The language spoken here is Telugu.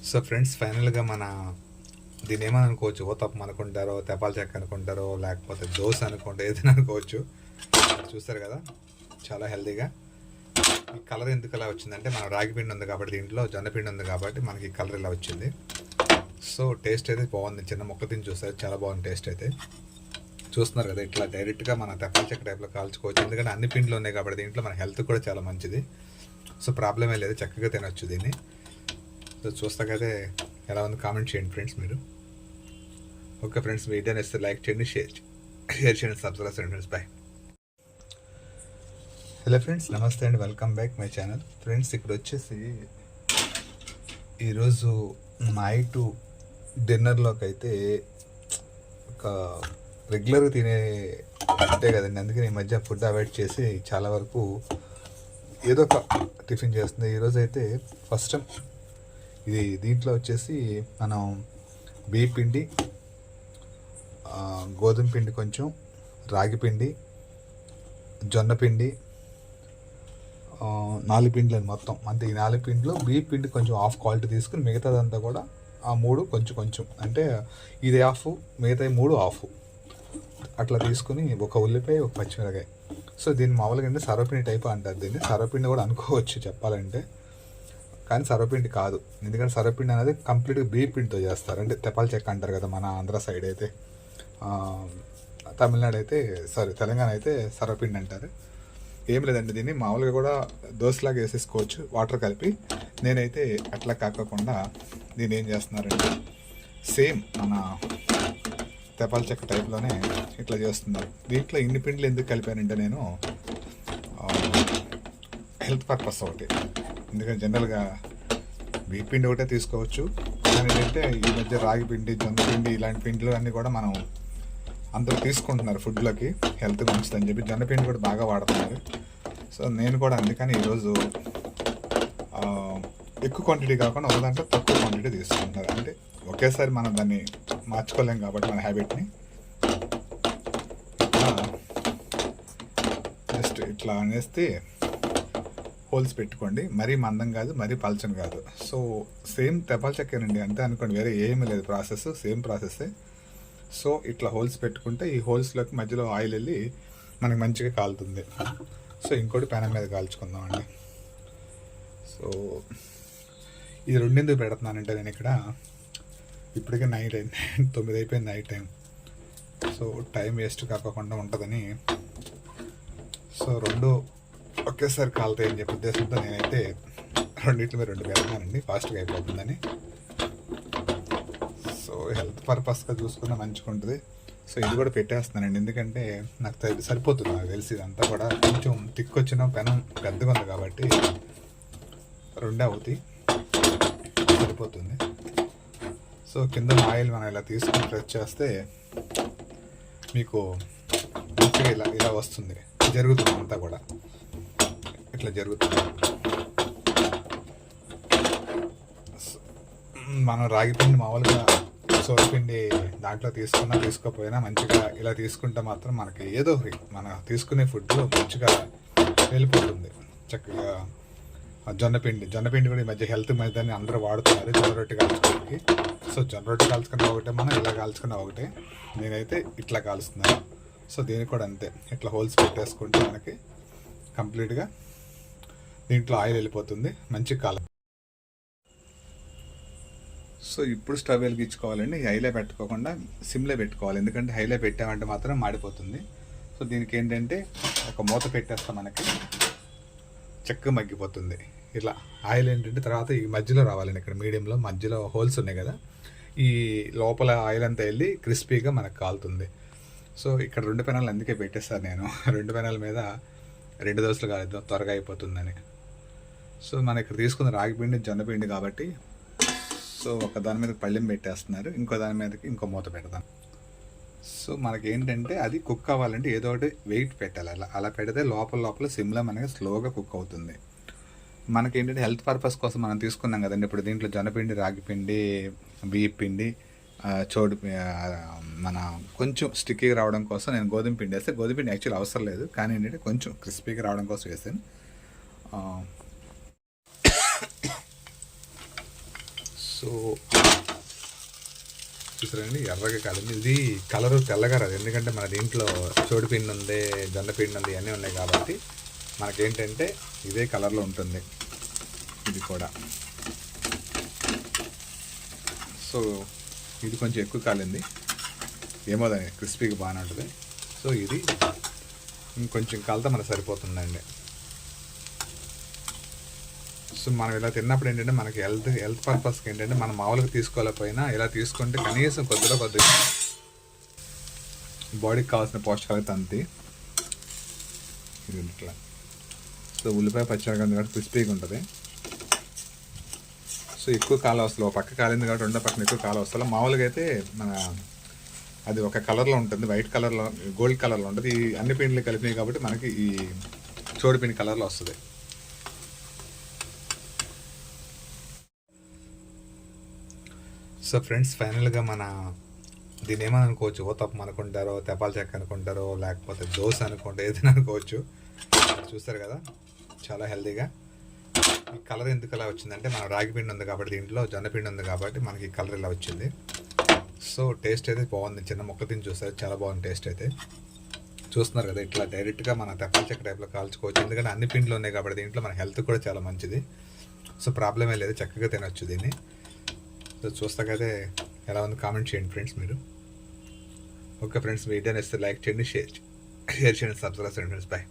సో ఫ్రెండ్స్, ఫైనల్గా మన దీన్ని ఏమని అనుకోవచ్చు, ఓతప్పం అనుకుంటారో, తెపాల చెక్క అనుకుంటారో, లేకపోతే దోశ అనుకుంటారో, ఏదైనా అనుకోవచ్చు. చూస్తారు కదా, చాలా హెల్తీగా. ఈ కలర్ ఎందుకు ఇలా వచ్చిందంటే, మన రాగి పిండి ఉంది కాబట్టి, దీంట్లో జొన్న పిండి ఉంది కాబట్టి మనకి కలర్ ఇలా వచ్చింది. సో టేస్ట్ అయితే బాగుంది. చిన్న మొక్క తిని చూస్తారు, చాలా బాగుంది టేస్ట్ అయితే. చూస్తున్నారు కదా, ఇట్లా డైరెక్ట్గా మన తెపాల చెక్క టైప్లో కాల్చుకోవచ్చు. ఎందుకంటే అన్ని పిండిలు ఉన్నాయి కాబట్టి దీంట్లో మన హెల్త్ కూడా చాలా మంచిది. సో ప్రాబ్లమే లేదు, చక్కగా తినొచ్చు దీన్ని. సో చూస్తాకైతే ఎలా ఉంది కామెంట్ చేయండి ఫ్రెండ్స్ మీరు. ఓకే ఫ్రెండ్స్, వీడియో నచ్చితే లైక్ చేయండి, షేర్ చేయండి, సబ్స్క్రైబ్ చేయండి ఫ్రెండ్స్. బాయ్. హలో ఫ్రెండ్స్, నమస్తే అండి, welcome back my channel. Friends, ఇక్కడ వచ్చేసి ఈరోజు నైటు డిన్నర్లోకి అయితే ఒక రెగ్యులర్గా తినే అంతే కదండి, అందుకని ఈ మధ్య ఫుడ్ అవాయిడ్ చేసి చాలా వరకు ఏదో ఒక టిఫిన్ చేస్తుంది. ఈరోజు అయితే ఫస్ట్ టైం ఇది దీంట్లో వచ్చేసి మనం బియ్య పిండి, గోధుమ పిండి కొంచెం, రాగి పిండి, జొన్న పిండి, 4 పిండిలు మొత్తం. అంతే, ఈ 4 పిండిలో బియ్య పిండి కొంచెం హాఫ్ క్వాలిటీ తీసుకుని మిగతాదంతా కూడా ఆ 3 కొంచెం కొంచెం, అంటే ఇది హాఫ్, మిగతా 3 హాఫ్ అట్లా తీసుకుని, ఒక ఉల్లిపాయ, ఒక పచ్చిమిరకాయ. సో దీన్ని మామూలుగా అంటే సర్వపిండి టైప్ అంటారు. దీన్ని సర్వపిండి కూడా అనుకోవచ్చు చెప్పాలంటే, కానీ సర్వపిండి కాదు. ఎందుకంటే సర్వపిండి అనేది కంప్లీట్గా బియ్య పిండితో చేస్తారు. అంటే తెపాల చెక్క అంటారు కదా మన ఆంధ్ర సైడ్ అయితే, తమిళనాడు అయితే, సారీ తెలంగాణ అయితే సర్వపిండి అంటారు. ఏం లేదండి, దీన్ని మామూలుగా కూడా దోశలాగా వేసేసుకోవచ్చు వాటర్ కలిపి. నేనైతే అట్లా కాకుండా దీన్ని ఏం చేస్తున్నారంటే సేమ్ మన తెపాల చెక్క టైప్లోనే ఇట్లా చేస్తున్నారు. దీంట్లో ఇన్ని పిండిలు ఎందుకు కలిపానంటే నేను హెల్త్ పర్పస్ ఒకటి. ఎందుకంటే జనరల్గా బియ్య పిండి ఒకటే తీసుకోవచ్చు, కానీ ఏంటంటే ఈ మధ్య రాగి పిండి, జొన్న పిండి ఇలాంటి పిండిలు అన్నీ కూడా మనం అందరూ తీసుకుంటున్నారు ఫుడ్లోకి, హెల్త్ మంచిదని చెప్పి జొన్న పిండి కూడా బాగా వాడుతున్నారు. సో నేను కూడా అందుకని ఈరోజు ఎక్కువ క్వాంటిటీ కాకుండా ఒక దాంట్లో తక్కువ క్వాంటిటీ తీసుకుంటున్నారు. అంటే ఒకేసారి మనం దాన్ని మార్చుకోలేం కాబట్టి మన హ్యాబిట్ని జస్ట్ ఇట్లా అనేస్తే హోల్స్ పెట్టుకోండి. మరీ మందం కాదు, మరీ పల్చని కాదు. సో సేమ్ తెపాల చెక్కేనండి, అంతే అనుకోండి, వేరే ఏమీ లేదు, ప్రాసెస్ సేమ్ ప్రాసెస్సే. సో ఇట్లా హోల్స్ పెట్టుకుంటే ఈ హోల్స్లోకి మధ్యలో ఆయిల్ వెళ్ళి మనకి మంచిగా కాలుతుంది. సో ఇంకోటి పెనం మీద కాల్చుకుందామండి. సో ఇది రెండెందుకు పెడుతున్నానంటే, నేను ఇక్కడ ఇప్పటికే నైట్ అయింది, 9 అయిపోయింది night time. So time waste కాకుండా ఉంటుందని, సో రెండు ఒకేసారి కాలుతాయని చెప్పి ఉద్దేశంతో నేనైతే రెండింటి మీద 2 పెడతానండి, ఫాస్ట్గా అయిపోతుందని. సో హెల్త్ పర్పస్గా చూసుకున్న మంచిగా ఉంటుంది. సో ఇది కూడా పెట్టేస్తున్నానండి, ఎందుకంటే నాకు సరిపోతుంది. నాకు తెలిసి ఇదంతా కూడా కొంచెం తిక్కొచ్చిన పెనం పెద్దగా ఉంది కాబట్టి 2 అవుతాయి, సరిపోతుంది. సో కింద ఆయిల్ మనం ఇలా తీసుకుని ప్రెస్ చేస్తే మీకు మంచిగా ఇలా ఇలా వస్తుంది, జరుగుతుంది అంతా కూడా ఇట్లా జరుగుతుంది. మనం రాగి పిండి మామూలుగా సోడిపిండి దాంట్లో తీసుకున్నా తీసుకోకపోయినా మంచిగా ఇలా తీసుకుంటే మాత్రం మనకి ఏదో మన తీసుకునే ఫుడ్లో మంచిగా వెళ్ళిపోతుంది చక్కగా. జొన్న పిండి కూడా ఈ మధ్య హెల్త్ మీద అందరూ వాడుతున్నారు జొన్న రొట్టె కాల్చుకోవడానికి. సో జొన్న రొట్టె కాల్చుకున్న ఒకటే, మనం ఇలా కాల్చుకున్న ఒకటే. నేనైతే ఇట్లా కాలుస్తున్నాను. సో దీనికి కూడా అంతే, ఇట్లా హోల్స్ పెట్టేసుకుంటే మనకి కంప్లీట్గా దీంట్లో ఆయిల్ వెళ్ళిపోతుంది, మంచి కాలం. సో ఇప్పుడు స్టవ్ వెలిగించుకోవాలండి, హైలో పెట్టుకోకుండా సిమ్లో పెట్టుకోవాలి. ఎందుకంటే హైలో పెట్టామంటే మాత్రం మాడిపోతుంది. సో దీనికి ఏంటంటే ఒక మూత పెట్టేస్తాం, మనకి చక్కగా మగ్గిపోతుంది. ఇలా ఆయిల్ ఏంటంటే తర్వాత ఈ మధ్యలో రావాలండి, ఇక్కడ మీడియంలో మధ్యలో హోల్స్ ఉన్నాయి కదా, ఈ లోపల ఆయిల్ అంతా వెళ్ళి క్రిస్పీగా మనకు కాలుతుంది. సో ఇక్కడ 2 పెనాలు అందుకే పెట్టేస్తాను నేను, 2 పెనాల మీద 2 దోశలు కాలేద్దాం, త్వరగా అయిపోతుందని. సో మన ఇక్కడ తీసుకున్న రాగి పిండి, జొన్న పిండి కాబట్టి, సో ఒక దాని మీద పళ్ళెం పెట్టేస్తున్నారు, ఇంకో దాని మీదకి ఇంకో మూత పెడతాం. సో మనకి ఏంటంటే అది కుక్ అవ్వాలంటే ఏదో ఒకటి వెయిట్ పెట్టాలి. అలా పెడితే లోపల సిమ్లో మనకి స్లోగా కుక్ అవుతుంది. మనకి ఏంటంటే హెల్త్ పర్పస్ కోసం మనం తీసుకున్నాం కదండి. ఇప్పుడు దీంట్లో జొన్నపిండి, రాగిపిండి, బియ్య పిండి, మన కొంచెం స్టిక్కీగా రావడం కోసం నేను గోధుమ పిండి వేస్తే, గోధుమ పిండి యాక్చువల్లీ అవసరం లేదు, కానీ ఏంటంటే కొంచెం క్రిస్పీగా రావడం కోసం వేసాను. సో చూసారండి, ఎర్రగా కాలింది. ఇది కలరు తెల్లగా రాదు, ఎందుకంటే మన దీంట్లో చోడి పిండి ఉంది, జొన్న పిండి ఉంది, ఇవన్నీ ఉన్నాయి కాబట్టి మనకేంటంటే ఇదే కలర్లో ఉంటుంది ఇది కూడా. సో ఇది కొంచెం ఎక్కువ కాలింది, ఏమో దాని క్రిస్పీగా బాగానే ఉంటుంది. సో ఇది ఇంకొంచెం కాలితే మనకు సరిపోతుందండి. సో మనం ఇలా తిన్నప్పుడు ఏంటంటే మనకి హెల్త్ పర్పస్కి ఏంటంటే మనం మామూలుగా తీసుకోలేకపోయినా ఇలా తీసుకుంటే కనీసం కొద్దిగా బాడీకి కావాల్సిన పోషకాలు అంతే. ఇది ఇట్లా. సో ఉల్లిపాయ పచ్చిమిరపకాయ కాబట్టి క్రిస్పీగా ఉంటుంది. సో ఎక్కువ కాలం వస్తుంది, ఒక పక్క కాలింది కాబట్టి రెండో పక్కన ఎక్కువ కాలం వస్తుంది. మామూలుగా అయితే మన అది ఒక కలర్లో ఉంటుంది, వైట్ కలర్లో, గోల్డ్ కలర్లో ఉంటుంది. ఈ అన్ని పిండిలు కలిపినాయి కాబట్టి మనకి ఈ చోడి పిండి కలర్లో వస్తుంది. సో ఫ్రెండ్స్, ఫైనల్గా మన దీన్ని ఏమని అనుకోవచ్చు, ఓతప్పం అనుకుంటారో, తెపాల చెక్క అనుకుంటారో, లేకపోతే దోశ అనుకుంటారో, ఏదైనా అనుకోవచ్చు. చూస్తారు కదా చాలా హెల్తీగా. ఈ కలర్ ఎందుకు ఇలా వచ్చిందంటే మన రాగి పిండి ఉంది కాబట్టి, దీంట్లో జొన్న పిండి ఉంది కాబట్టి మనకి ఈ కలర్ ఇలా వచ్చింది. సో టేస్ట్ అయితే బాగుంది, చిన్న మొక్క తిని చూస్తారు, చాలా బాగుంది టేస్ట్ అయితే. చూస్తున్నారు కదా, ఇట్లా డైరెక్ట్గా మన తెపాల చెక్క టైప్లో కాల్చుకోవచ్చు, ఎందుకంటే అన్ని పిండిలు ఉన్నాయి కాబట్టి దీంట్లో మన హెల్త్ కూడా చాలా మంచిది. సో ప్రాబ్లమే లేదు, చక్కగా తినొచ్చు దీన్ని. సో చూస్తాకైతే ఎలా ఉంది కామెంట్ చేయండి ఫ్రెండ్స్ మీరు. ఓకే ఫ్రెండ్స్, వీడియో నచ్చితే లైక్ చేయండి, షేర్ చేయండి, సబ్స్క్రైబ్ చేయండి ఫ్రెండ్స్. బాయ్.